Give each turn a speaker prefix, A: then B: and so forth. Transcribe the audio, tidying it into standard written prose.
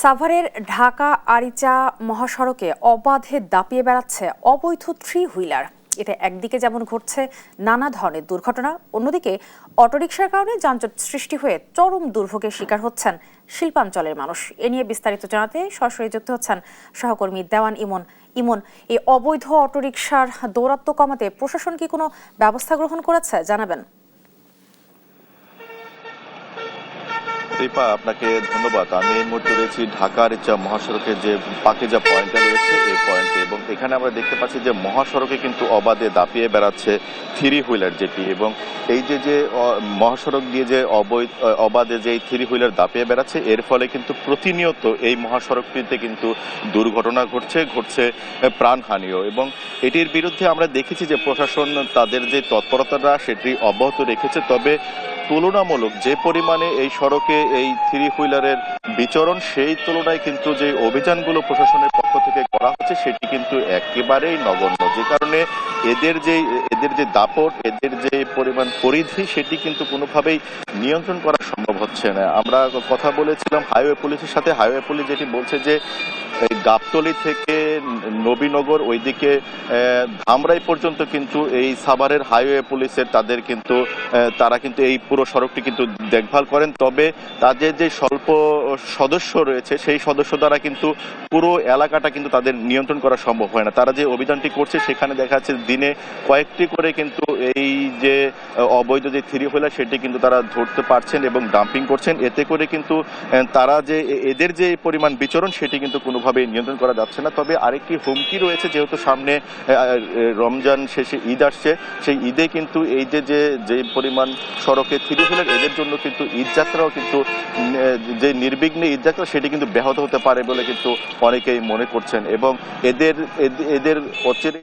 A: সাভারের ঢাকা আরিচা মহাসড়কে অবাধে দাপিয়ে বেড়াচ্ছে অবৈধ থ্রি হুইলার। এতে একদিকে যেমন ঘটছে নানা ধরনের দুর্ঘটনা, অন্যদিকে অটোরিকশার কারণে যানজট সৃষ্টি হয়ে চরম দুর্ভোগের শিকার হচ্ছেন শিল্পাঞ্চলের মানুষ। এ নিয়ে বিস্তারিত জানাতে সরাসরি যুক্ত হচ্ছেন সহকর্মী দেওয়ান ইমন। এই অবৈধ অটোরিকশার দৌরাত্ম্য কমাতে প্রশাসন কি কোনো ব্যবস্থা গ্রহণ করেছে, জানাবেন?
B: দীপা, আপনাকে ধন্যবাদ। আমি এই মুহূর্তে রয়েছি ঢাকার মহাসড়কের যে পাকেজা পয়েন্টটা রয়েছে এই পয়েন্টে, এবং এখানে আমরা দেখতে পাচ্ছি যে মহাসড়কে কিন্তু অবাধে দাপিয়ে বেড়াচ্ছে থ্রি হুইলার যেটি, এবং এই যে মহাসড়ক দিয়ে যে অবাধে যে থ্রি হুইলার দাপিয়ে বেড়াচ্ছে, এর ফলে কিন্তু প্রতিনিয়ত এই মহাসড়কটিতে কিন্তু দুর্ঘটনা ঘটছে প্রাণহানিও। এবং এটির বিরুদ্ধে আমরা দেখেছি যে প্রশাসন তাদের যে তৎপরতাটা সেটি অব্যাহত রেখেছে, তবে তুলনামূলক যে পরিমাণে এই সড়কে এই থ্রি হুইলারের বিচরণ, সেই তুলনায় কিন্তু যে অভিযানগুলো প্রশাসনের পক্ষ থেকে করা হচ্ছে সেটি কিন্তু একেবারেই নগণ্য, যে কারণে এদের যে দাপট, এদের যে পরিমাণ পরিধি, সেটি কিন্তু কোনোভাবেই নিয়ন্ত্রণ করা সম্ভব হচ্ছে না। আমরা কথা বলেছিলাম হাইওয়ে পুলিশের সাথে। হাইওয়ে পুলিশ যেটি বলছে যে এই গাবতলী থেকে নবীনগর ওইদিকে ধামরাই পর্যন্ত কিন্তু এই সাভারের হাইওয়ে পুলিশের তারা কিন্তু এই পুরো সড়কটি কিন্তু দেখভাল করেন, তবে তাদের যে স্বল্প সদস্য রয়েছে সেই সদস্য দ্বারা কিন্তু পুরো এলাকাটা কিন্তু তাদের নিয়ন্ত্রণ করা সম্ভব হয় না। তারা যে অভিযানটি করছে সেখানে দেখা যাচ্ছে দিনে কয়েকটি করে কিন্তু এই যে অবৈধ যে থ্রি হুইলার সেটি কিন্তু তারা ধরতে পারছেন এবং ডাম্পিং করছেন। এতে করে কিন্তু তারা যে এদের যে পরিমাণ বিচরণ সেটি কিন্তু কোনোভাবেই নিয়ন্ত্রণ করা যাচ্ছে না। তবে আরেকটি হুমকি রয়েছে, যেহেতু সামনে রমজান শেষে ঈদ আসছে, সেই ঈদে কিন্তু এই যে পরিমাণ সড়কে থ্রি হুইলার, এদের জন্য কিন্তু ঈদ যাত্রাও কিন্তু যে নির্বিঘ্নে ঈদ যাত্রা সেটি কিন্তু ব্যাহত হতে পারে বলে কিন্তু অনেকেই মনে করছেন, এবং এদের অচিরে